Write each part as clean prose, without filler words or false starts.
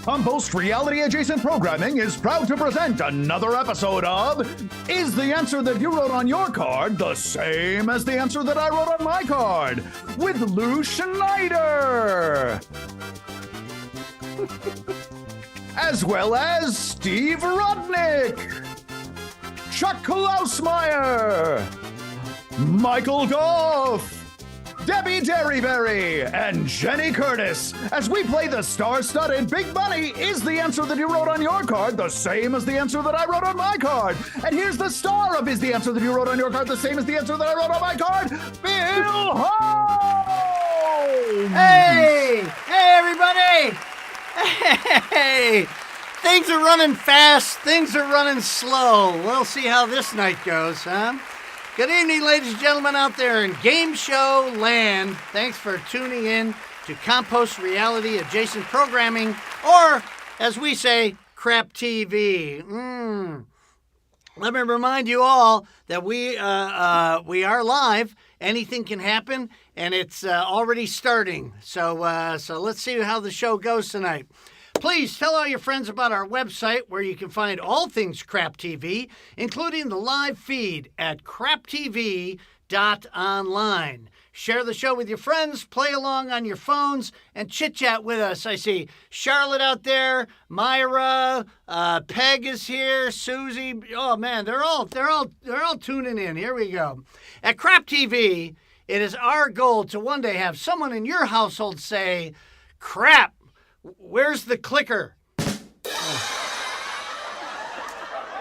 Compost Reality Adjacent Programming is proud to present another episode of Is the Answer That You Wrote on Your Card the Same as the Answer That I Wrote on My Card? With Lew Schneider. As well as Steve Rudnick, Chuck Klausmeyer, Michael Gough, Debi Derryberry, and Jenny Curtis, as we play the star-studded Big Money Is the Answer That You Wrote on Your Card the Same as the Answer That I Wrote on My Card? And here's the star of Is the Answer That You Wrote on Your Card the Same as the Answer That I Wrote on My Card, Bill Holmes! Hey! Hey, everybody! Hey! Things are running fast, things are running slow. We'll see how this night goes, huh? Good evening, ladies and gentlemen out there in game show land. Thanks for tuning in to Compost Reality Adjacent Programming, or, as we say, Crap TV. Let me remind you all that we are live. Anything can happen, and it's already starting. So let's see how the show goes tonight. Please tell all your friends about our website where you can find all things Crap TV, including the live feed at craptv.online. Share the show with your friends, play along on your phones, and chit-chat with us. I see Charlotte out there, Myra, Peg is here, Susie. Oh man, they're all tuning in. Here we go. At Crap TV, it is our goal to one day have someone in your household say, "Crap, where's the clicker?"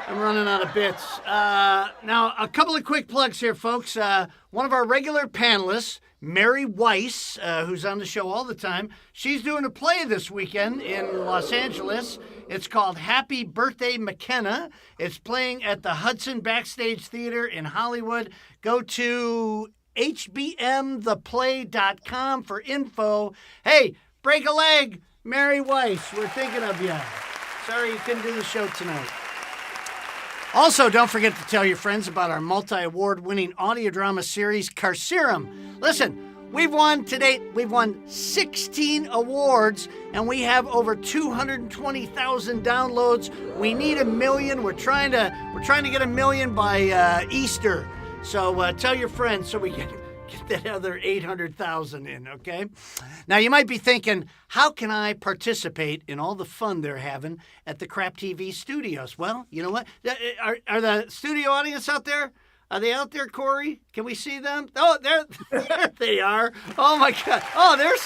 I'm running out of bits. Now, a couple of quick plugs here, folks. One of our regular panelists, Mary Weiss, who's on the show all the time, she's doing a play this weekend in Los Angeles. It's called Happy Birthday McKenna. It's playing at the Hudson Backstage Theater in Hollywood. Go to hbmtheplay.com for info. Hey, break a leg, Mary Weiss, we're thinking of you. Sorry you couldn't do the show tonight. Also, don't forget to tell your friends about our multi-award winning audio drama series, Carcerum. Listen, we've won 16 awards, and we have over 220,000 downloads. We need 1 million. We're trying to get 1 million by Easter. So tell your friends so we can get that other 800,000 in, okay? Now, you might be thinking, how can I participate in all the fun they're having at the Crap TV studios? Well, you know what? Are the studio audience out there? Are they out there, Corey? Can we see them? Oh, there they are. Oh, my God. Oh, there's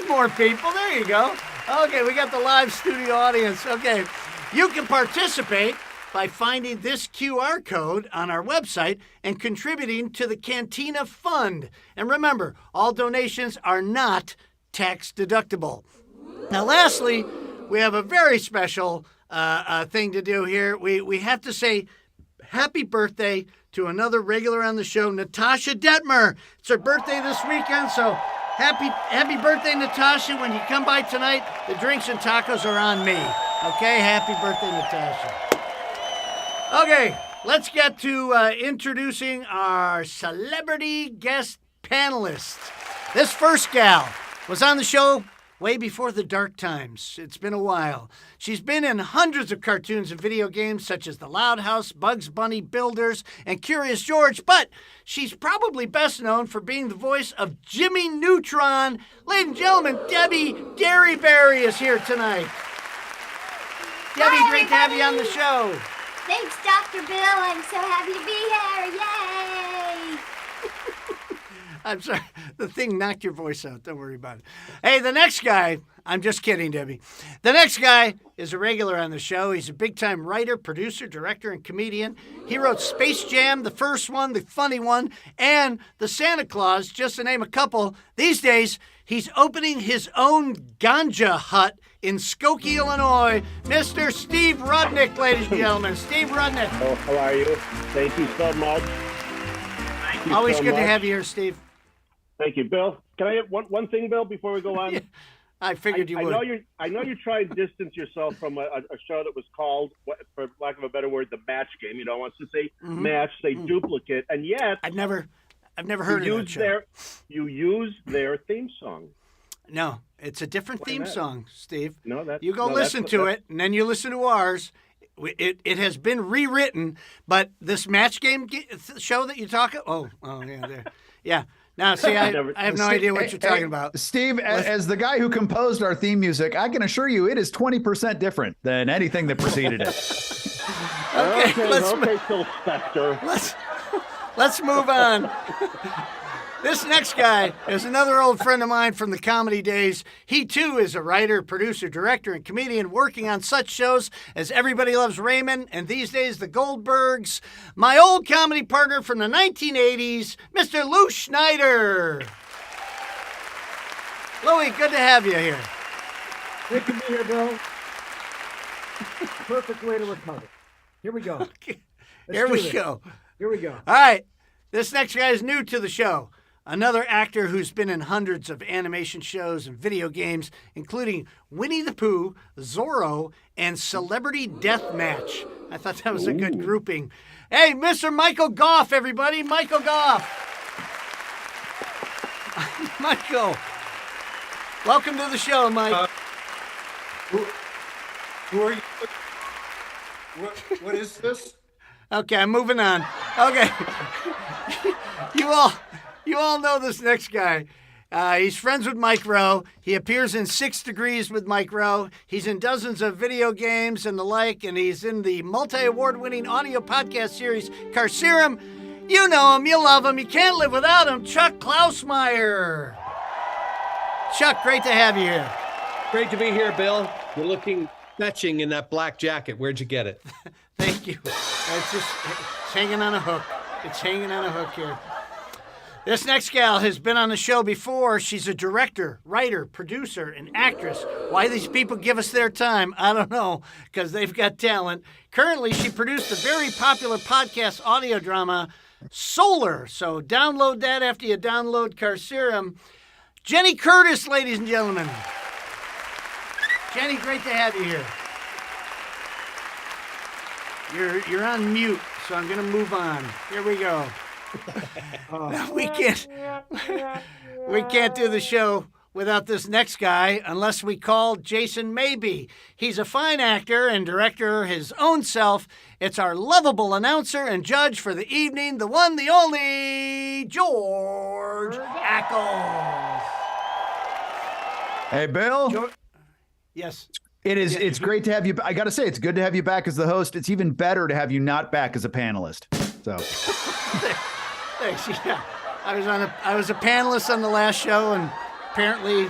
more people. There you go. Okay, we got the live studio audience. Okay, you can participate by finding this QR code on our website and contributing to the Cantina Fund. And remember, all donations are not tax deductible. Now, lastly, we have a very special thing to do here. We have to say happy birthday to another regular on the show, Natasha Detmer. It's her birthday this weekend, so happy birthday, Natasha. When you come by tonight, the drinks and tacos are on me. Okay, happy birthday, Natasha. Okay, let's get to introducing our celebrity guest panelists. This first gal was on the show way before the dark times. It's been a while. She's been in hundreds of cartoons and video games such as The Loud House, Bugs Bunny, Builders, and Curious George, but she's probably best known for being the voice of Jimmy Neutron. Ladies and gentlemen, Debi Derryberry is here tonight. Debbie, Hi, great to have you on the show. Thanks, Dr. Bill. I'm so happy to be here. Yay! I'm sorry, the thing knocked your voice out. Don't worry about it. Hey, the next guy, I'm just kidding, Debbie. The next guy is a regular on the show. He's a big-time writer, producer, director, and comedian. He wrote Space Jam, the first one, the funny one, and The Santa Claus, just to name a couple. These days, he's opening his own ganja hut in Skokie, Illinois. Mr. Steve Rudnick, ladies and gentlemen. Steve Rudnick. Oh, how are you? Thank you so much. Thank you Always so good much. to have you here, Steve. Thank you, Bill. Can I have one thing, Bill, before we go on? Yeah, I figured you would. I know you tried to distance yourself from a show that was called, for lack of a better word, the match game. You don't want to say match, say duplicate, and yet I've never heard of that show. You use their theme song. No, it's a different theme not? song, Steve. No, that You go no, listen that's- to that's- it, and then you listen to ours. It has been rewritten, but this match game show that you talk. Oh, yeah, there, yeah. Now, see, I have no idea what you're talking about. Steve, as the guy who composed our theme music, I can assure you it is 20% different than anything that preceded it. Okay, Phil Spector. let's move on. This next guy is another old friend of mine from the comedy days. He, too, is a writer, producer, director, and comedian working on such shows as Everybody Loves Raymond and these days The Goldbergs. My old comedy partner from the 1980s, Mr. Lew Schneider. Louie, good to have you here. Good to be here, Bill. Perfect way to recover. Here we go. Okay. Let's Here do we this. go. Here we go. All right. This next guy is new to the show. Another actor who's been in hundreds of animation shows and video games, including Winnie the Pooh, Zorro, and Celebrity Deathmatch. I thought that was a good grouping. Hey, Mr. Michael Gough, everybody. Michael Gough. Michael. Welcome to the show, Mike. Who are you? What is this? Okay, I'm moving on. Okay. You all know this next guy. He's friends with Mike Rowe. He appears in 6 Degrees with Mike Rowe. He's in dozens of video games and the like, and he's in the multi-award-winning audio podcast series Carcerum. You know him. You love him. You can't live without him. Chuck Klausmeyer. Chuck, great to have you here. Great to be here, Bill. You're looking fetching in that black jacket. Where'd you get it? Thank you. It's hanging on a hook. It's hanging on a hook here. This next gal has been on the show before. She's a director, writer, producer, and actress. Why these people give us their time, I don't know, because they've got talent. Currently, she produced a very popular podcast audio drama, Solar. So download that after you download Carcerum. Jenny Curtis, ladies and gentlemen. Jenny, great to have you here. You're on mute, so I'm going to move on. Here we go. No, we can't do the show without this next guy unless we call Jason Maybe. He's a fine actor and director his own self. It's our lovable announcer and judge for the evening, the one, the only, George Ackles. Hey, Bill. Yes. It's great to have you. I got to say, it's good to have you back as the host. It's even better to have you not back as a panelist. So. Thanks. Yeah, I was a panelist on the last show, and apparently,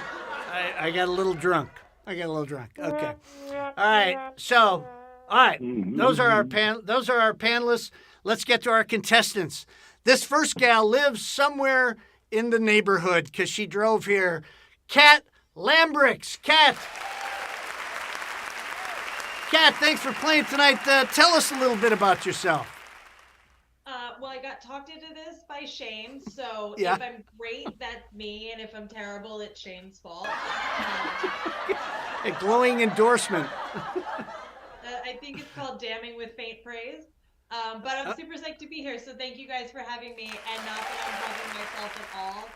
I got a little drunk. Okay. All right. So All right, those are our panelists. Let's get to our contestants. This first gal lives somewhere in the neighborhood because she drove here. Kat Lambricks. Kat, thanks for playing tonight. Tell us a little bit about yourself. Well, I got talked into this by Shane, so Yeah. if I'm great, that's me, and if I'm terrible, it's Shane's fault. A glowing endorsement. I think it's called damning with faint praise. But I'm super psyched to be here, so thank you guys for having me, and not that I'm bugging myself at all.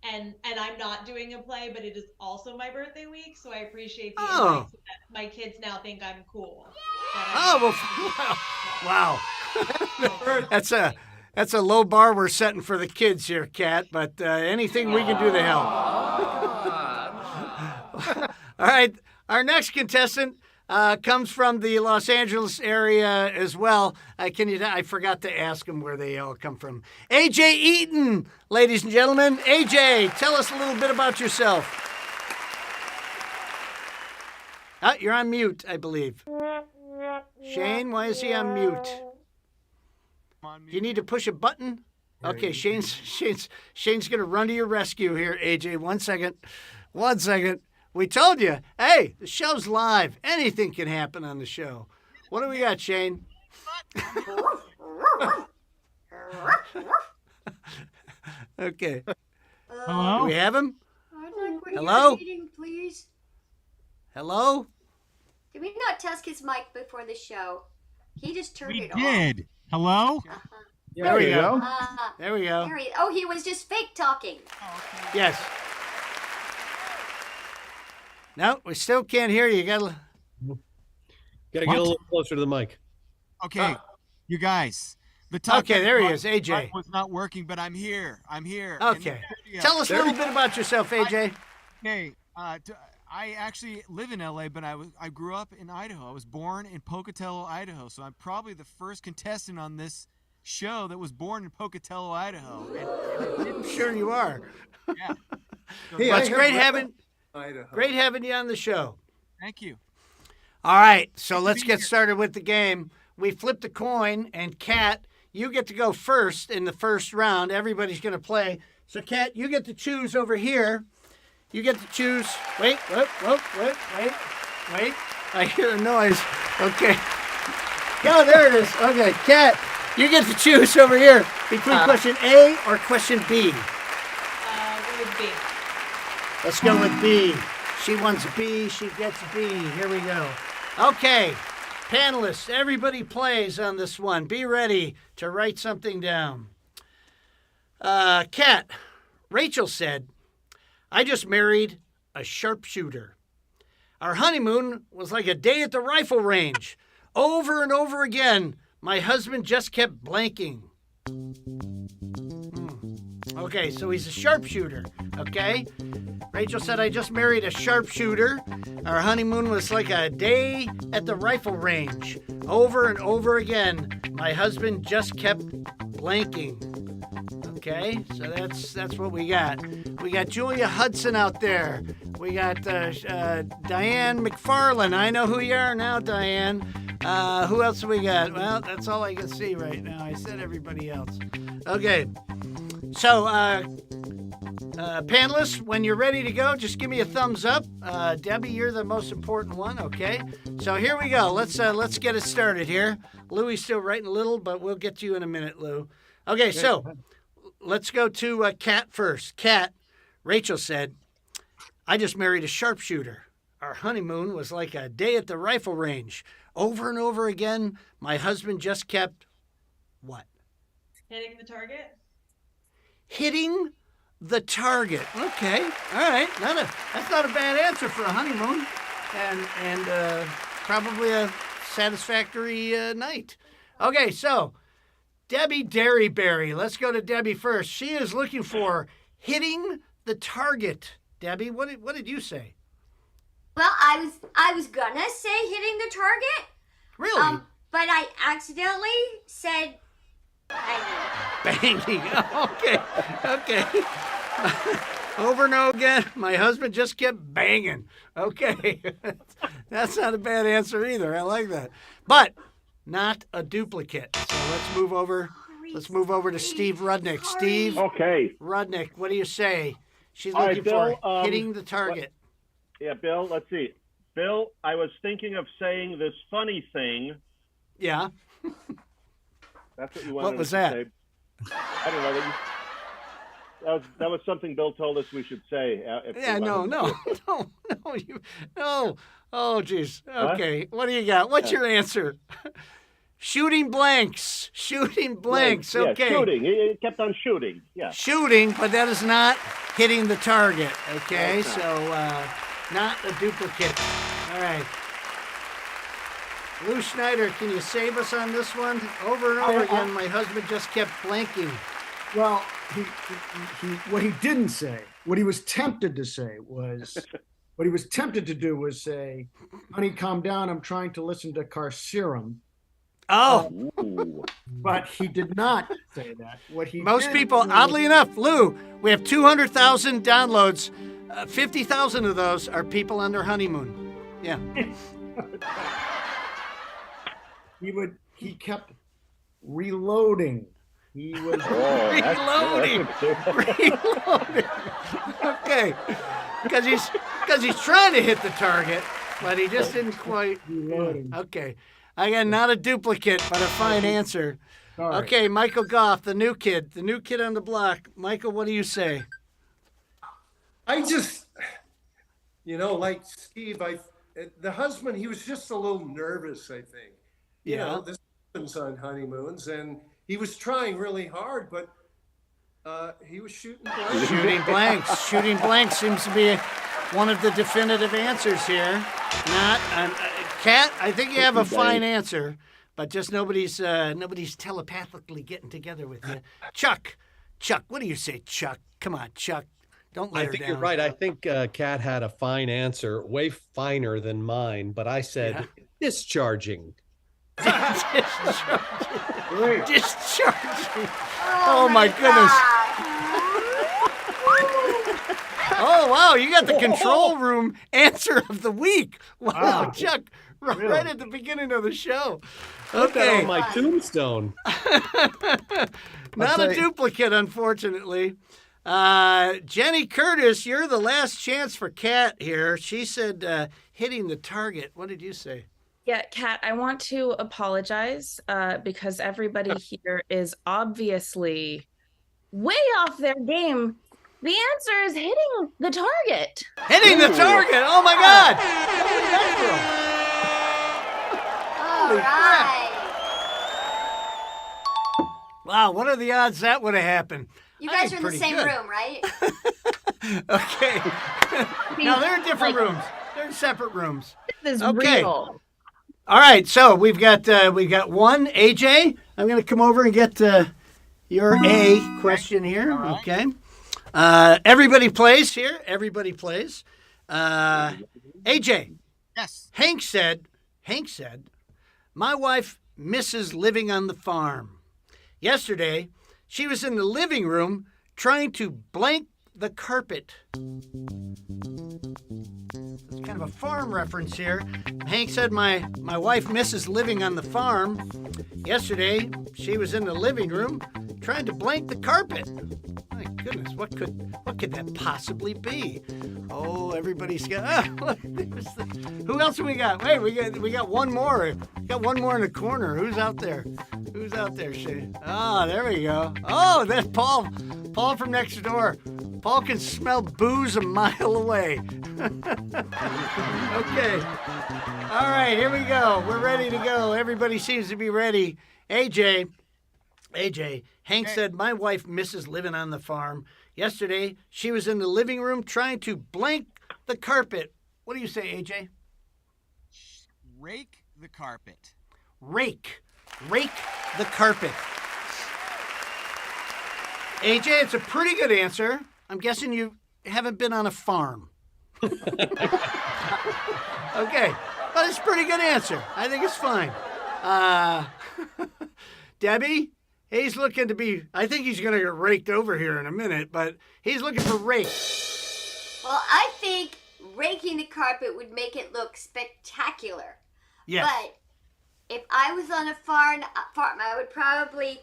And I'm not doing a play, but it is also my birthday week, so I appreciate the invite so that my kids now think I'm cool. Wow. That's a low bar we're setting for the kids here, Kat, but anything we can do to help. All right, our next contestant comes from the Los Angeles area as well. I forgot to ask him where they all come from. AJ Eaton, ladies and gentlemen. AJ, tell us a little bit about yourself. You're on mute, I believe. Shane, why is he on mute? You need to push a button? Okay, Shane's going to run to your rescue here, AJ. 1 second. 1 second. We told you, hey, the show's live. Anything can happen on the show. What do we got, Shane? Okay. Hello? Do we have him? I'd like what Hello? you're eating, please. Hello? Did we not test his mic before the show? He just turned We it off. did. Hello? There we go. Uh, There we go. he was just fake talking. Yes. No, we still can't hear you. Gotta get a What? little closer to the mic. Okay, you guys. The top Okay, there he is, AJ. was not working, but I'm here. I'm here. Okay. Tell us a little bit about yourself, AJ. Okay. I actually live in LA, but I grew up in Idaho. I was born in Pocatello, Idaho. So I'm probably the first contestant on this show that was born in Pocatello, Idaho. And I'm sure you are. yeah. So Well, it's great having you on the show. thank you. All right, so let's get started with the game. We flipped a coin, and Kat, you get to go first in the first round. Everybody's going to play. So, Kat, you get to choose over here. You get to choose. Wait. I hear a noise. Okay. Oh, there it is. Okay, Kat, you get to choose over here between question A or question B. What would be? Let's go with B. She wants B. She gets B. Here we go. Okay. Panelists, everybody plays on this one. Be ready to write something down. Kat, Rachel said, I just married a sharpshooter. Our honeymoon was like a day at the rifle range. Over and over again, my husband just kept blanking. Okay, so he's a sharpshooter, okay? Rachel said, I just married a sharpshooter. Our honeymoon was like a day at the rifle range. Over and over again, my husband just kept blanking. Okay, so that's what we got. We got Julia Hudson out there. We got Diane McFarland. I know who you are now, Diane. Who else do we got? Well, that's all I can see right now. I said everybody else. Okay, so panelists, when you're ready to go, just give me a thumbs up. Debbie, you're the most important one. Okay, so here we go. Let's get it started here. Louie's still writing a little, but we'll get to you in a minute, Lou. Okay, so let's go to Kat first. Kat, Rachel said, I just married a sharpshooter. Our honeymoon was like a day at the rifle range. Over and over again, my husband just kept what? Hitting the target? Hitting the target. Okay, all right. That's not a bad answer for a honeymoon, and probably a satisfactory night. Okay, so Debi Derryberry. Let's go to Debbie first. She is looking for hitting the target. Debbie, what did you say? Well, I was gonna say hitting the target. Really? But I accidentally said banging. Banging. Okay. Over and over again, my husband just kept banging. Okay. That's not a bad answer either. I like that. But not a duplicate. So let's move over. Let's move over to Steve Rudnick. Steve Okay. Rudnick, what do you say? She's All right, looking for Bill, hitting the target. Yeah, Bill, let's see. Bill, I was thinking of saying this funny thing. Yeah. That's what you wanted What was to that? say. I don't know. That was something Bill told us we should say. Yeah, no. Oh, geez. Okay, what do you got? What's your answer? Shooting blanks. Shooting blanks. Yeah, Okay. shooting. It kept on shooting. Yeah. Shooting, but that is not hitting the target. Okay, so not a duplicate. All right. Lew Schneider, can you save us on this one? Over and over again, my husband just kept blanking. Well, what he didn't say, what he was tempted to say was, what he was tempted to do was say, honey, calm down. I'm trying to listen to Carcerum. Oh, But he did not say that. What he most did people, was- oddly enough, Lou, we have 200,000 downloads. 50,000 of those are people on their honeymoon. Yeah. He kept reloading. He was Reloading. Reloading. Okay. Because he's trying to hit the target, but he just didn't quite. reloading. Okay. Again, not a duplicate, but a fine answer. All right. Okay, Michael Gough, the new kid on the block. Michael, what do you say? I just, like Steve, the husband, he was just a little nervous, I think. Yeah. This happens on honeymoons, and he was trying really hard, but he was shooting blanks. Shooting blanks. Shooting blanks seems to be one of the definitive answers here. Not, Kat, I think you have a fine answer, but just nobody's telepathically getting together with you. Chuck, what do you say, Chuck? Come on, Chuck. Don't let I her think down. you're right. I think Kat had a fine answer, way finer than mine, but I said discharging. Discharging. Oh my goodness. Oh, wow. You got the control room answer of the week. Wow, Chuck, right at the beginning of the show. Put that Okay. on my tombstone. Not a duplicate, unfortunately. Jenny Curtis, you're the last chance for Kat here. She said hitting the target. What did you say? Yeah, Kat, I want to apologize because everybody here is obviously way off their game. The answer is hitting the target. Hitting the target. Oh, my God. All right. Wow, what are the odds that would have happened? You I guys think are in the pretty same good. room, right? Okay. Now, they're in different rooms. They're in separate rooms. This is Okay. real. All right, so we've got one. AJ, I'm going to come over and get your A question here. Okay. Everybody plays here. Everybody plays. AJ. Yes. Hank said, my wife misses living on the farm. Yesterday, she was in the living room trying to blank the carpet. It's kind of a farm reference here. Hank said, my wife misses living on the farm. Yesterday, she was in the living room trying to blank the carpet. My goodness, what could that possibly be? Oh, everybody's got. Who else have we got? Wait, we got one more. We got one more in the corner. Who's out there? Who's out there, Shay? Ah, there we go. Oh, that's Paul. Paul from next door. Paul can smell booze a mile away. Okay. All right, here we go. We're ready to go. Everybody seems to be ready. AJ, Hank said, my wife misses living on the farm. Yesterday, she was in the living room trying to blank the carpet. What do you say, AJ? Rake the carpet. Rake the carpet. AJ, it's a pretty good answer. I'm guessing you haven't been on a farm. Okay, but it's a pretty good answer. I think it's fine. Debbie, he's looking to be, I think he's going to get raked over here in a minute, but he's looking for rake. Well, I think raking the carpet would make it look spectacular. Yes. But if I was on a farm, I would probably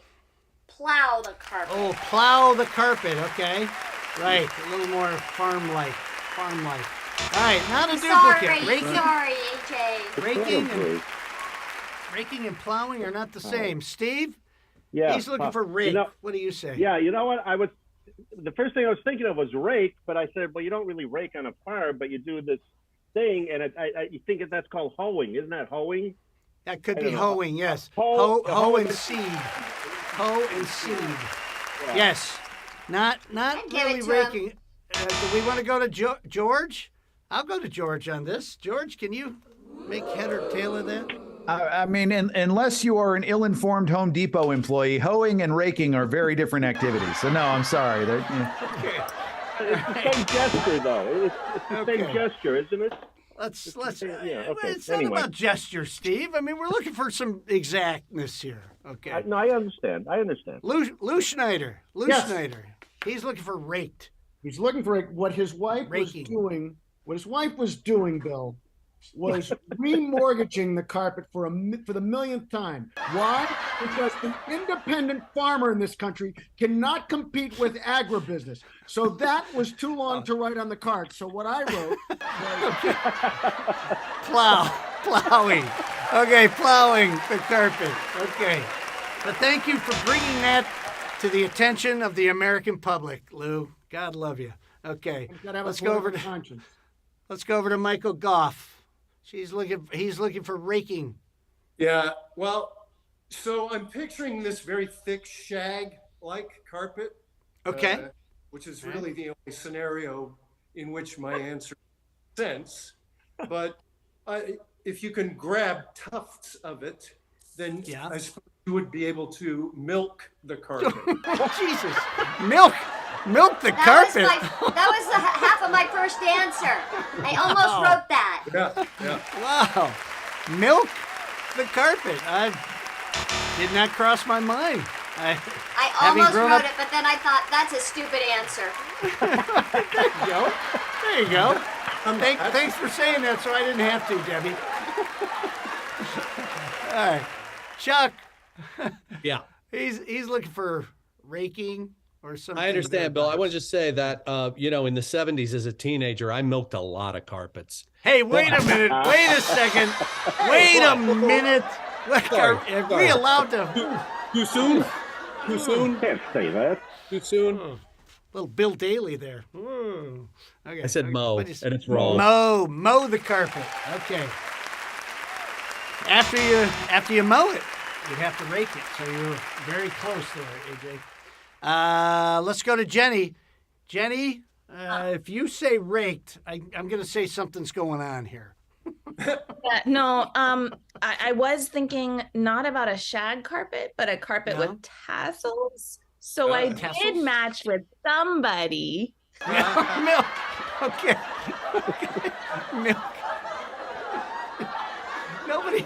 plow the carpet. Oh, plow the carpet. Okay. Right. A little more farm-like. All right. Not a duplicate. Sorry, AJ. Raking and plowing are not the same. Steve? Yeah. He's looking for rake. What do you say? Yeah, you know what? The first thing I was thinking of was rake, but I said, well, you don't really rake on a farm, but you do this thing, and you think that's called hoeing. Isn't that hoeing? That could be hoeing, yes. Hoe and seed. Hoe and seed. Yeah. Yes. Not really raking. Do we want to go to George? I'll go to George on this. George, can you make head or tail of that? I mean, unless you are an ill-informed Home Depot employee, hoeing and raking are very different activities. So no, I'm sorry. Okay. It's the same gesture, though. It's the same gesture, isn't it? Let's. Yeah. Okay. It's not about gesture, Steve. I mean, we're looking for some exactness here. Okay. No, I understand. Lew Schneider. Yes. Schneider. He's looking for raked. He's looking for what his wife Raking. was doing. What his wife was doing, Bill, was remortgaging the carpet for the millionth time. Why? Because the independent farmer in this country cannot compete with agribusiness. So that was too long to write on the card. So what I wrote was Plowing. Okay, plowing the carpet. Okay. But thank you for bringing that to the attention of the American public, Lew. God love you. Okay. Let's go over to Michael Gough. He's looking for raking. Yeah, well, so I'm picturing this very thick shag-like carpet. Okay. Which is really the only scenario in which my answer makes sense. But if you can grab tufts of it, then I suppose you would be able to milk the carpet. Jesus. Milk the carpet. That was half of my first answer. I almost wrote that. Yeah. Wow. Milk the carpet. Did not cross my mind. I almost wrote it, but then I thought, that's a stupid answer. There you go. Thanks for saying that so I didn't have to, Debbie. All right. Chuck. Yeah. He's looking for raking or something. I understand, Bill. I want to just say that, in the 70s as a teenager, I milked a lot of carpets. Hey, wait a minute. Wait a second. Wait a minute. Are we allowed to? Too soon? Too soon? Can't say that. Too soon? Little Bill Daly there. Okay. I said mow, and it's wrong. Mow the carpet. Okay. After you mow it, you have to rake it. So you're very close there, AJ. Let's go to Jenny. Jenny, if you say raked, I'm going to say something's going on here. No, I was thinking not about a shag carpet, but a carpet with tassels. So I did match with somebody. Milk. Okay. Milk. Nobody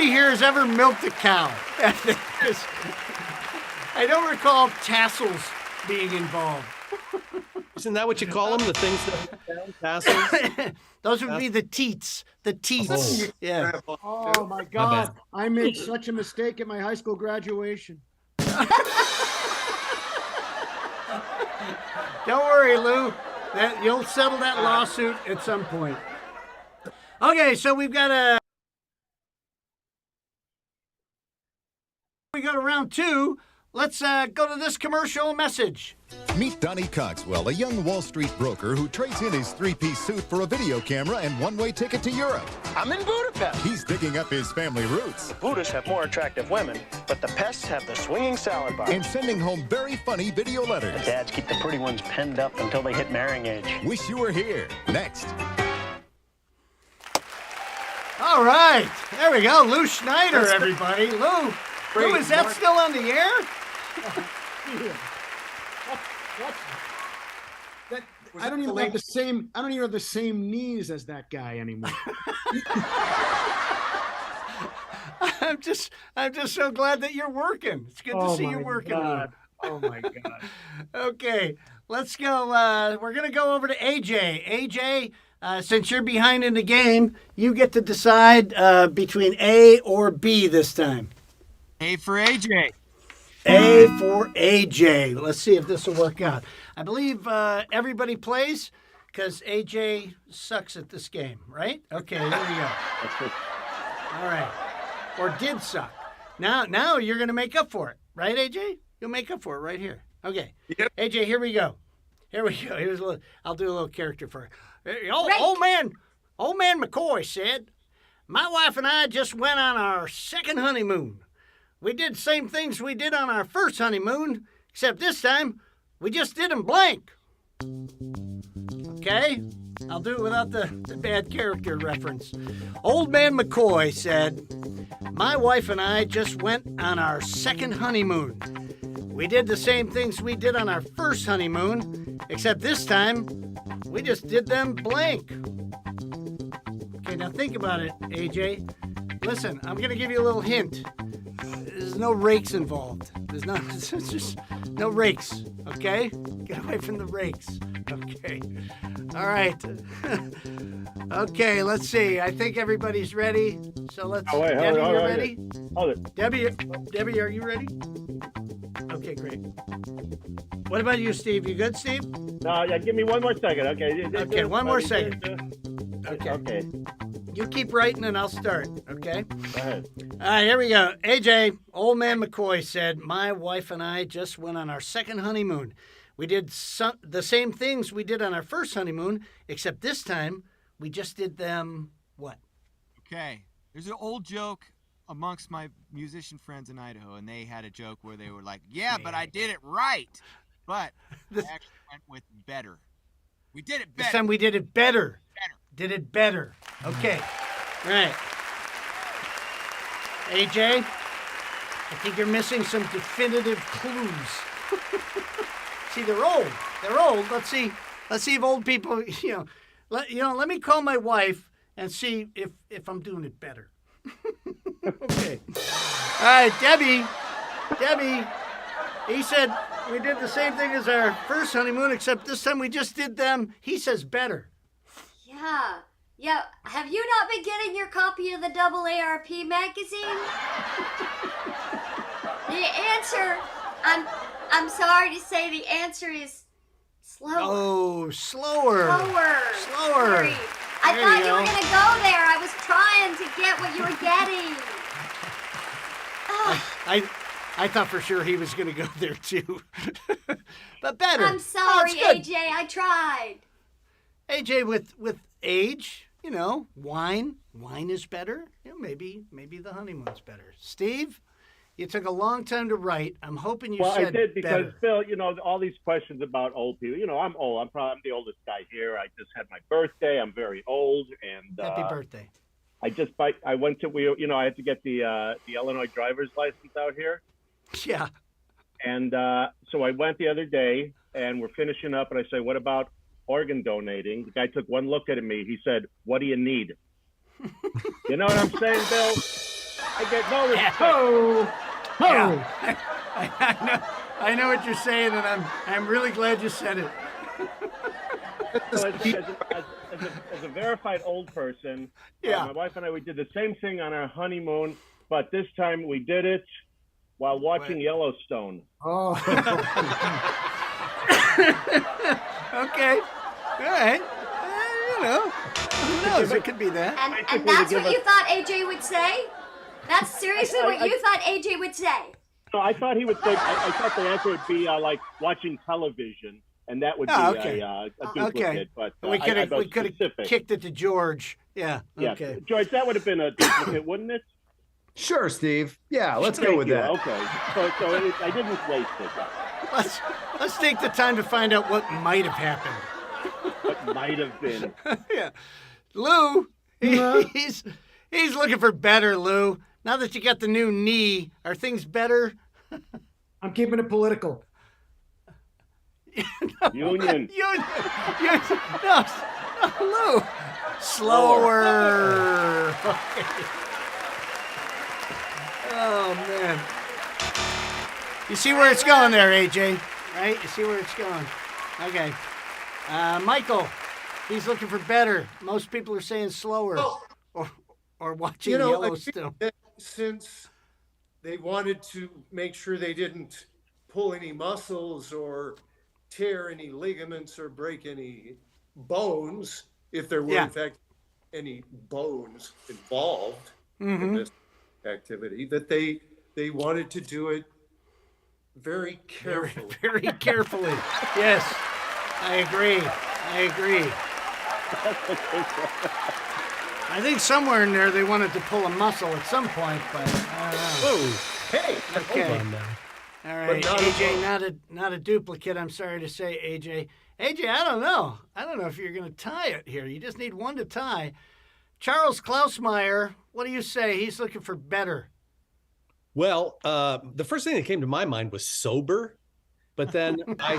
here has ever milked a cow. I don't recall tassels being involved. Isn't that what you call them? The things that tassels? Those would be the teats. The teats. Oh. Yeah. Oh my God! I made such a mistake at my high school graduation. Don't worry, Lew. You'll settle that lawsuit at some point. Okay, so we go to round two. Let's go to this commercial message. Meet Donnie Cogswell, a young Wall Street broker who trades in his three-piece suit for a video camera and one-way ticket to Europe. I'm in Budapest. He's digging up his family roots. The Buddhists have more attractive women, but the pests have the swinging salad bar. And sending home very funny video letters. The dads keep the pretty ones penned up until they hit marrying age. Wish you were here. Next. All right. There we go. Lew Schneider, everybody. Lew, is that still on the air? I don't even have the same knees as that guy anymore. I'm just so glad that you're working. It's good to see you working. Oh my God. Okay, let's go. We're gonna go over to AJ. AJ, since you're behind in the game, you get to decide between A or B this time. A for AJ. A for AJ. Let's see if this will work out. I believe everybody plays because AJ sucks at this game, right? Okay, here we go. All right. Or did suck. Now you're going to make up for it, right, AJ? You'll make up for it right here. Okay. Yep. AJ, here we go. Here we go. I'll do a little character for you. Old man McCoy said, "My wife and I just went on our second honeymoon. We did the same things we did on our first honeymoon, except this time we just did them blank." Okay? I'll do it without the bad character reference. Old man McCoy said, "My wife and I just went on our second honeymoon. We did the same things we did on our first honeymoon, except this time we just did them blank." Okay, now think about it, AJ. Listen, I'm going to give you a little hint. There's no rakes involved. There's just no rakes, okay? Get away from the rakes. Okay. All right. Okay, let's see. I think everybody's ready. So let's. Oh, wait, Debbie, hold you on, ready? Hold it. Debbie, are you ready? Okay, great. What about you, Steve? You good, Steve? No, yeah, give me one more second. Okay. Okay, one more second. Okay. Okay. You keep writing and I'll start, okay? Go ahead. All right, here we go. AJ, old man McCoy said, "My wife and I just went on our second honeymoon. We did the same things we did on our first honeymoon, except this time we just did them what?" Okay. There's an old joke amongst my musician friends in Idaho, and they had a joke where they were like, "Yeah, but I did it right." But I actually went with better. We did it better. This time we did it better. Better. Did it better. Okay. All right. AJ, I think you're missing some definitive clues. See, they're old. They're old. Let's see if old people, let me call my wife and see if I'm doing it better. Okay. All right, Debbie, he said we did the same thing as our first honeymoon, except this time we just did them, he says, better. Yeah. Have you not been getting your copy of the AARP magazine? The answer, I'm sorry to say, the answer is slower. Oh, slower. Slower. Sorry. I thought you were going to go there. I was trying to get what you were getting. I thought for sure he was going to go there too. But better. I'm sorry, AJ. I tried. AJ, with age, wine is better. Maybe the honeymoon's better. Steve, you took a long time to write. I'm hoping you said Well, I did because, better. Bill, all these questions about old people. I'm old. I'm the oldest guy here. I just had my birthday. I'm very old, and Happy birthday. I went to I had to get the Illinois driver's license out here. Yeah. And so I went the other day, and we're finishing up, and I said, "What about organ donating?" The guy took one look at me. He said, "What do you need?" You know what I'm saying, Bill? I get no respect. Yeah. I know what you're saying, and I'm really glad you said it. So as a verified old person, my wife and I, we did the same thing on our honeymoon, but this time we did it while watching Yellowstone. Oh. Okay. All right. Who knows? It could be that. And that's what you thought AJ would say? That's seriously what you thought AJ would say? No, I thought he would say, I thought the answer would be like watching television, and that would be a duplicate. But we could have kicked it to George. Yeah. Okay. Yeah. George, that would have been a duplicate, wouldn't it? Sure, Steve. Yeah, let's go with that. Okay. So I didn't waste it. Let's take the time to find out what might have happened. What might have been. Yeah. Lou, he's looking for better, Lou. Now that you got the new knee, are things better? I'm keeping it political. Union. No, Lou. Slower. Okay. Oh, man. You see where it's going there, AJ, right? You see where it's going. Okay. Michael, he's looking for better. Most people are saying slower or watching Yellowstone. Since they wanted to make sure they didn't pull any muscles or tear any ligaments or break any bones, if there were in fact any bones involved in this activity, that they wanted to do it very carefully. Very carefully. Yes, I agree. I think somewhere in there they wanted to pull a muscle at some point, but I don't know. Whoa, hey, Okay. hold on now. All right, AJ, not a duplicate. I'm sorry to say, AJ. AJ, I don't know. I don't know if you're going to tie it here. You just need one to tie. Charles Klausmeyer, what do you say? He's looking for better. Well, the first thing that came to my mind was sober, but then I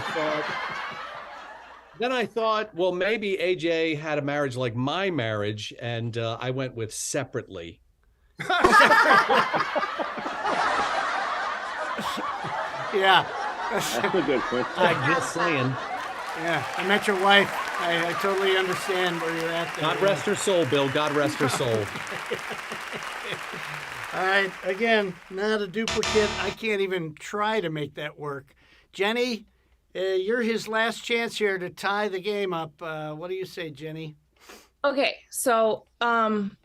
thought, well, maybe AJ had a marriage like my marriage, and I went with separately. Yeah. That's a good question. I'm just saying. Yeah, I met your wife. I totally understand where you're at there. God rest her soul, Bill. God rest her soul. All right, again, not a duplicate. I can't even try to make that work. Jenny, you're his last chance here to tie the game up. What do you say, Jenny? Okay, so I'm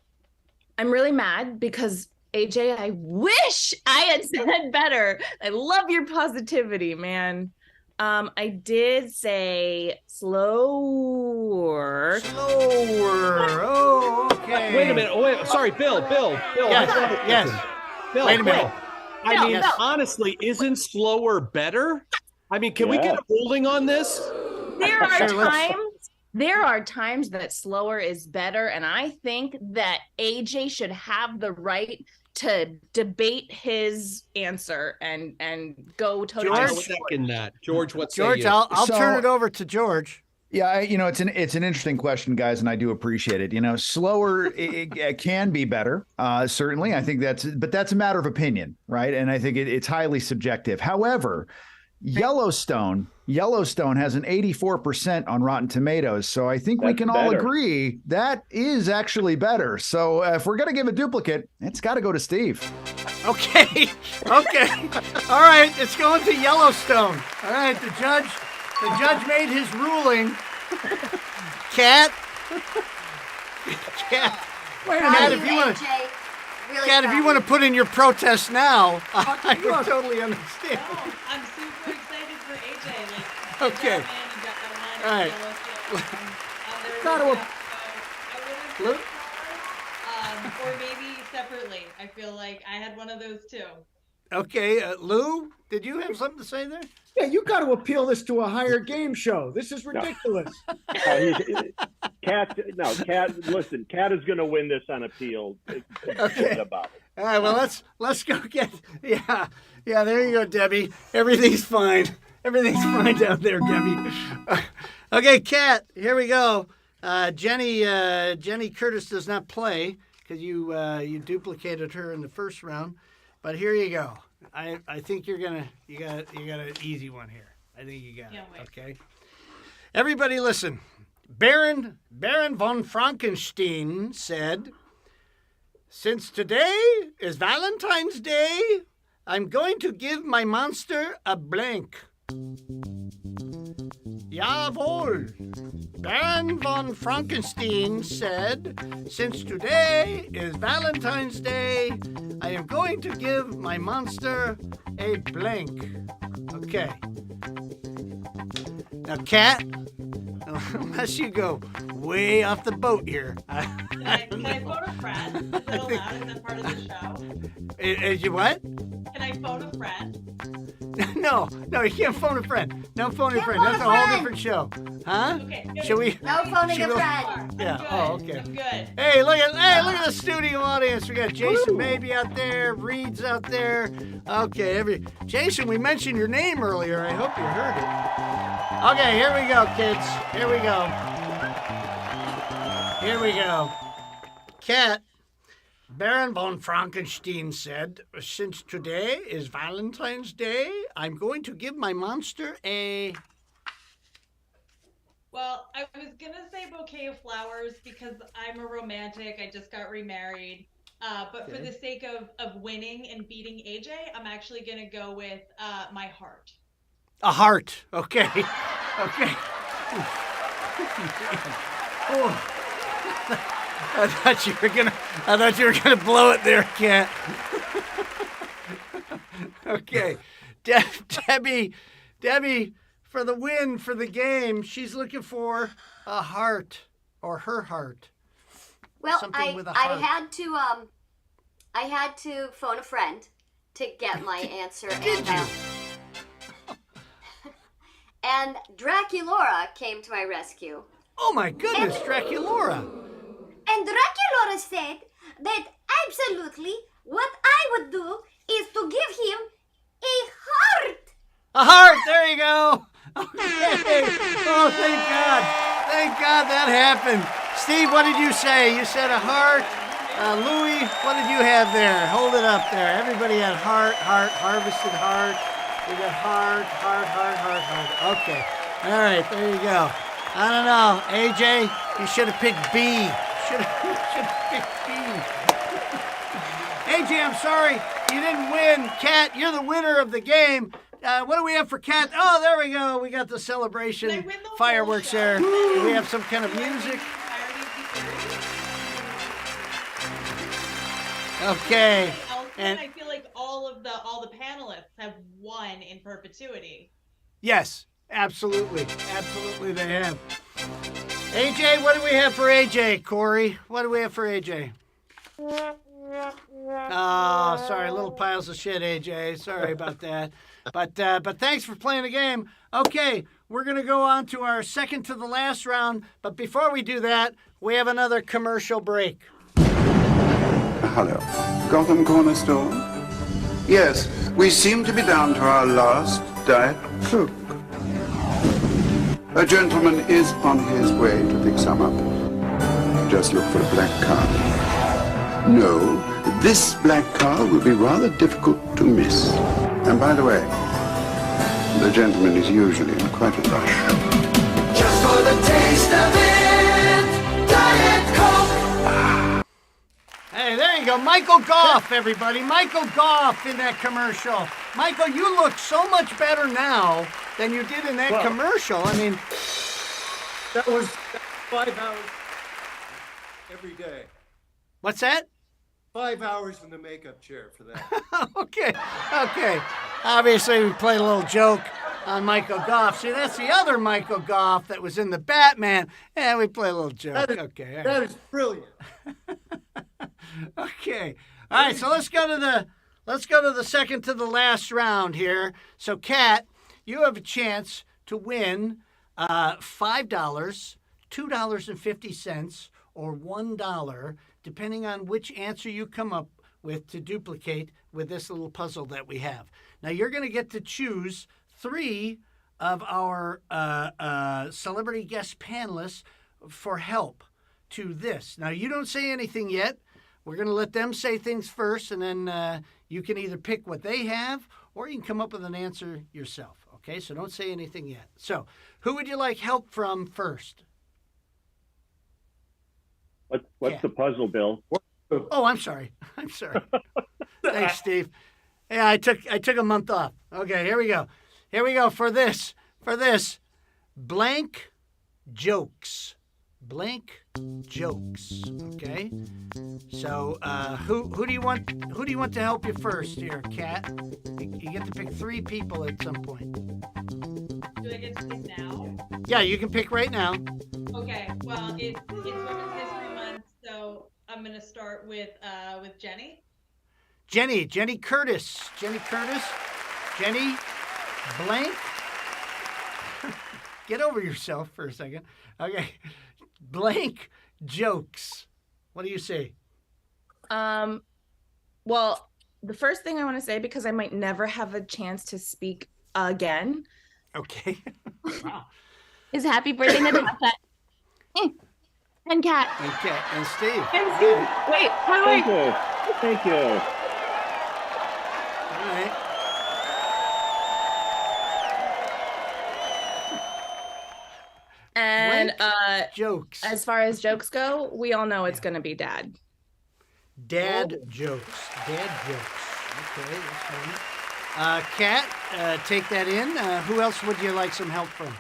really mad because AJ, I wish I had said better. I love your positivity, man. I did say slower. Oh, okay. Wait a minute. Oh, wait. Sorry, Bill. Yes. Bill, Wait a minute. Bill. I mean, honestly, isn't slower better? I mean, can we get a ruling on this? There are times that slower is better, and I think that AJ should have the right to debate his answer and go toe-to-toe. George, what say George, you? I'll turn it over to George. Yeah, it's an interesting question, guys, and I do appreciate it. Slower it can be better, certainly. I think that's a matter of opinion, right? And I think it's highly subjective. However, Yellowstone has an 84% on Rotten Tomatoes, so I think we can all agree that is actually better. So if we're gonna give a duplicate, it's got to go to Steve. Okay. All right, it's going to Yellowstone. All right, the judge made his ruling. Cat. Wait a Cat, minute. if you want to. Really Cat, if you want to put in your protest now, I would totally understand. No, I'm super excited for AJ. Okay. All right. Or maybe separately. I feel like I had one of those too. Okay, Lew, did you have something to say there? Yeah, you got to appeal this to a higher game show. This is ridiculous. Cat, listen, Cat is going to win this on appeal. Okay. About it. All right, well, let's go get, yeah, there you go, Debbie. Everything's fine. Everything's fine down there, Debbie. Okay, Cat, here we go. Jenny Curtis does not play because you duplicated her in the first round. But here you go. I think you got an easy one here. I think you got it. Okay. Everybody listen. Baron von Frankenstein said, "Since today is Valentine's Day, I'm going to give my monster a blank." Jawohl. Baron von Frankenstein said, "Since today is Valentine's Day, I am going to give my monster a blank." Okay. Now, Cat, unless you go way off the boat here. Can I phone a friend? Is that allowed? Is that part of the show? Is you what? Can I phone a friend? No, you can't phone a friend. No phoning a friend. That's a whole different show. Huh? Okay. Should we? No phoning a friend. Yeah. Oh, okay. I'm good. Hey, look at the studio audience. We got Jason Maybe out there, Reed's out there. Okay, Jason, we mentioned your name earlier. I hope you heard it. Okay, here we go, kids. Here we go. Cat, Baron von Frankenstein said, since today is Valentine's Day, I'm going to give my monster a... Well, I was going to say bouquet of flowers because I'm a romantic. I just got remarried. But for the sake of winning and beating AJ, I'm actually going to go with my heart. A heart. Okay. Okay. Oh. I thought you were gonna blow it there, Kat. Okay. Debbie, for the win for the game, she's looking for a heart or her heart. Well, Something with a heart. I had to phone a friend to get my answer. And Draculora came to my rescue. Oh my goodness, Draculora. And Draculora said that absolutely what I would do is to give him a heart. A heart, there you go. Okay. Oh, thank God. Thank God that happened. Steve, what did you say? You said a heart. Louis, what did you have there? Hold it up there. Everybody had heart, harvested heart. We got heart. Okay. All right, there you go. I don't know. AJ, you should have picked B. Should have picked B. AJ, I'm sorry. You didn't win. Kat, you're the winner of the game. What do we have for Kat? Oh, there we go. We got the celebration fireworks there. Do we have some kind of music? Okay. And I feel like all the panelists have won in perpetuity. Yes, absolutely. Absolutely they have. AJ, what do we have for AJ, Corey? What do we have for AJ? Oh, sorry, little piles of shit, AJ. Sorry about that. But thanks for playing the game. Okay, we're going to go on to our second to the last round. But before we do that, we have another commercial break. Hello. Gotham Corner Store? Yes, we seem to be down to our last Diet Coke. A gentleman is on his way to pick some up. Just look for a black car. No, this black car will be rather difficult to miss. And by the way, the gentleman is usually in quite a rush. Just for the taste of it, Diet Coke. Hey, there you go. Michael Gough, everybody. Michael Gough in that commercial. Michael, you look so much better now than you did in that commercial. I mean, that was 5 hours every day. What's that? 5 hours in the makeup chair for that. Okay. Obviously, we played a little joke on Michael Gough. See, that's the other Michael Gough that was in the Batman. Yeah, we played a little joke. That is brilliant. Okay. All right, so let's go to the second to the last round here. So, Kat, you have a chance to win $5, $2.50, or $1, depending on which answer you come up with to duplicate with this little puzzle that we have. Now, you're going to get to choose 3 of our celebrity guest panelists for help to this. Now, you don't say anything yet. We're going to let them say things first, and then you can either pick what they have or you can come up with an answer yourself. Okay, so don't say anything yet. So, who would you like help from first? What's the puzzle, Bill? Oh, I'm sorry. Thanks, Steve. Yeah, I took a month off. Okay, here we go. For this. Blank jokes. Okay. So, who do you want to help you first here, Kat? You get to pick 3 people at some point. Do I get to pick now? Yeah, you can pick right now. Okay. Well, it's Women's History Month, so I'm gonna start with Jenny. Jenny Curtis. Jenny Blank. Get over yourself for a second. Okay. Blank jokes. What do you say? Well, the first thing I want to say, because I might never have a chance to speak again. Okay. Wow. Is happy birthday, Natasha. And Kat. And Steve. And Steve. Wait, Thank you. Thank you. All right. And jokes. As far as jokes go, we all know it's going to be Dad. Dad jokes. Dad jokes. Okay, that's fine. Kat, take that in. Who else would you like some help from?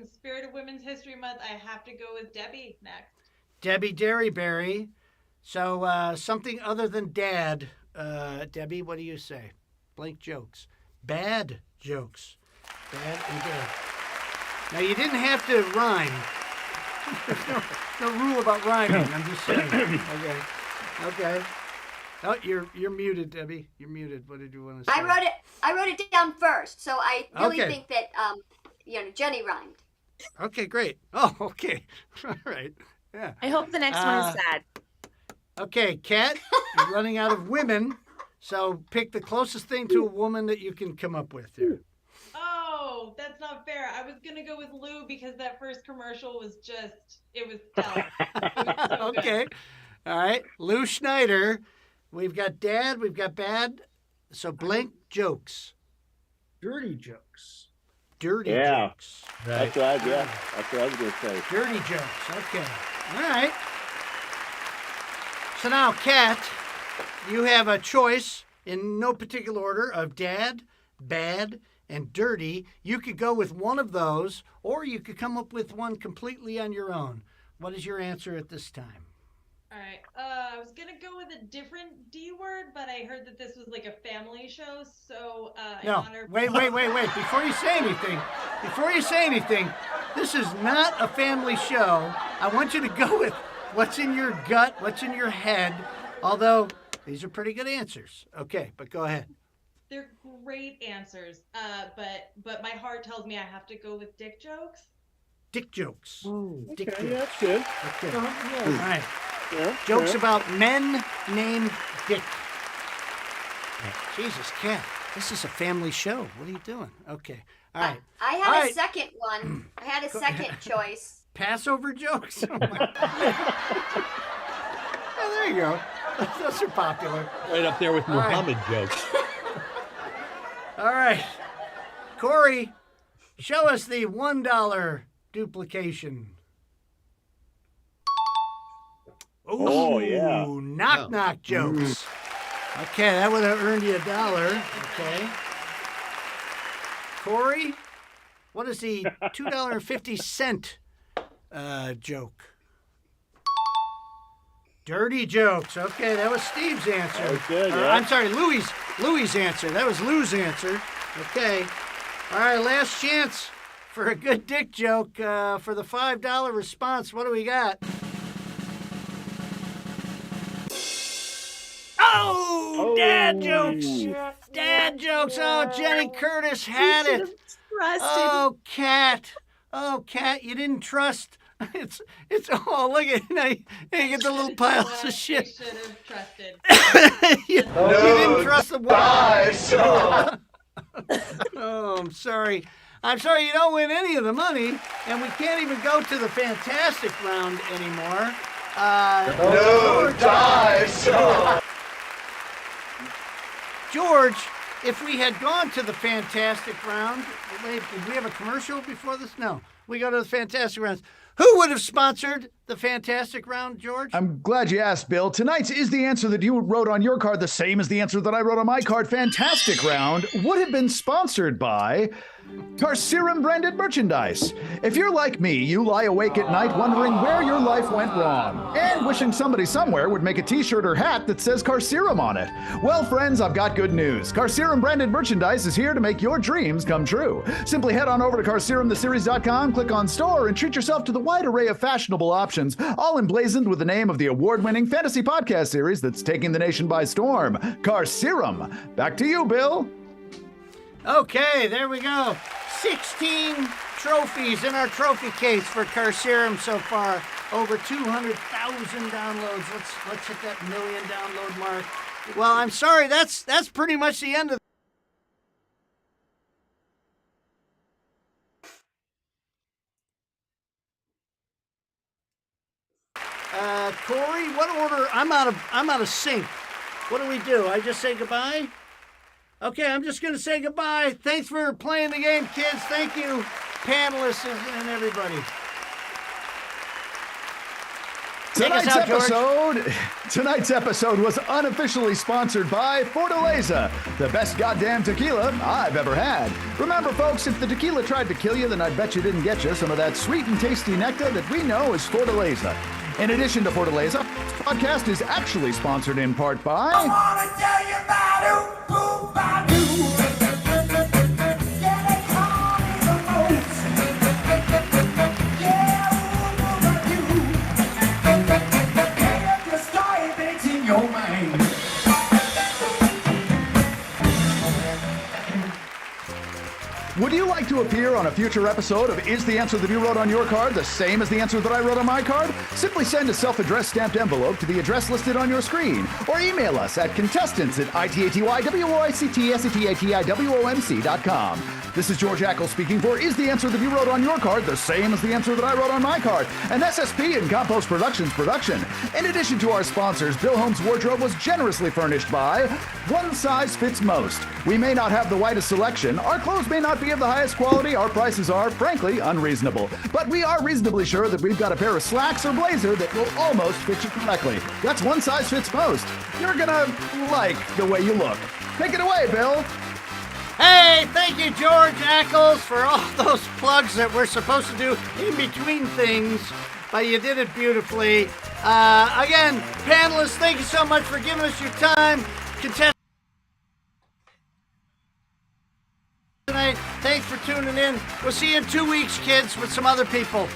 In spirit of Women's History Month, I have to go with Debbie next. Debi Derryberry. So something other than Dad. Debbie, what do you say? Blank jokes. Bad jokes. Bad and dad. Now, you didn't have to rhyme. There's no rule about rhyming. I'm just saying. Okay. Oh, you're muted, Debbie. You're muted. What did you want to say? I wrote it down first, so I really Okay. think that Jenny rhymed. Okay, great. Oh, okay. All right. Yeah. I hope the next one is sad. Okay, Kat, you're running out of women, so pick the closest thing to a woman that you can come up with here. Oh, that's not fair. I was going to go with Lew because that first commercial was it was stellar. It was so Okay. good. All right. Lew Schneider. We've got Dad. We've got Bad. So blank jokes. Dirty jokes. Dirty Yeah. jokes. That's what I was going to say. Dirty jokes. Okay. All right. So now, Kat, you have a choice in no particular order of Dad, Bad, and Dirty. You could go with one of those, or you could come up with one completely on your own. What is your answer at this time? All right. I was going to go with a different D word, but I heard that this was like a family show. So, in No, honor. wait. Before you say anything, this is not a family show. I want you to go with what's in your gut, what's in your head, although these are pretty good answers. Okay, but go ahead. They're great answers. But my heart tells me I have to go with dick jokes. Dick jokes. Okay, Dick jokes. that's good. Okay. Yeah. All right. Yeah, Jokes yeah. about men named Dick. Jesus, Kat, this is a family show. What are you doing? Okay. All right. I All had right. a second one. I had a second choice. Passover jokes? Oh, there you go. Those are popular. Right up there with All right. Muhammad jokes. All right. Corey, show us the $1 duplication. Ooh, Oh, yeah. knock jokes. Okay, that would have earned you $1. Okay. Corey, what is the $2.50 joke? Dirty jokes. Okay, that was Steve's answer. That was good, yeah. I'm sorry, Louie's answer. That was Lou's answer. Okay. All right, last chance for a good dick joke for the $5 response. What do we got? Oh, dad jokes. Dad jokes. Oh, Jenny Curtis had it. Oh, Kat. Oh, Kat, you didn't trust. It's oh, look at now you get the little piles of I shit. should have trusted. you didn't trust the dice. Oh, I'm sorry. I'm sorry you don't win any of the money, and we can't even go to the fantastic round anymore. No dice. George, if we had gone to the fantastic round, wait, did we have a commercial before this? No. We go to the fantastic rounds. Who would have sponsored the fantastic round, George? I'm glad you asked, Bill. Tonight's Is the Answer That You Wrote on Your Card the Same as the answer that I wrote on my card? Fantastic Round would have been sponsored by Carcerum branded merchandise. If you're like me, you lie awake at night wondering where your life went wrong and wishing somebody somewhere would make a t-shirt or hat that says Carcerum on it. Well, friends, I've got good news. Carcerum branded merchandise is here to make your dreams come true. Simply head on over to carcerumtheseries.com, click on store, and treat yourself to the wide array of fashionable options, all emblazoned with the name of the award-winning fantasy podcast series that's taking the nation by storm, Carcerum. Back to you, Bill. Okay, there we go. 16 trophies in our trophy case for Carcerum so far. Over 200,000 downloads. Let's hit that million download mark. Well, I'm sorry, that's pretty much the end of Corey, what order? I'm out of sync. What do we do? I just say goodbye? Okay, I'm just going to say goodbye. Thanks for playing the game, kids. Thank you, panelists and everybody. Tonight's episode was unofficially sponsored by Fortaleza, the best goddamn tequila I've ever had. Remember, folks, if the tequila tried to kill you, then I bet you didn't get you some of that sweet and tasty nectar that we know is Fortaleza. In addition to Fortaleza, this podcast is actually sponsored in part by... I wanna tell you about Yeah, they call me the most. Yeah, just start it in your mind. Would you like to appear on a future episode of Is the Answer That You Wrote on Your Card the same as the answer that I wrote on my card? Simply send a self-addressed stamped envelope to the address listed on your screen, or email us at contestants@itatywoyctsatatiwomc.com. This is George Ackles speaking for Is the Answer That You Wrote on Your Card the same as the answer that I wrote on my card? An SSP and Compost Productions production. In addition to our sponsors, Bill Holmes' wardrobe was generously furnished by One Size Fits Most. We may not have the widest selection, our clothes may not be of the highest quality, our prices are, frankly, unreasonable. But we are reasonably sure that we've got a pair of slacks or blazer that will almost fit you correctly. That's One Size Fits Most. You're gonna like the way you look. Take it away, Bill. Hey, thank you, George Ackles, for all those plugs that we're supposed to do in between things, but you did it beautifully. Again, panelists, thank you so much for giving us your time. Tonight, thanks for tuning in. We'll see you in 2 weeks, kids, with some other people.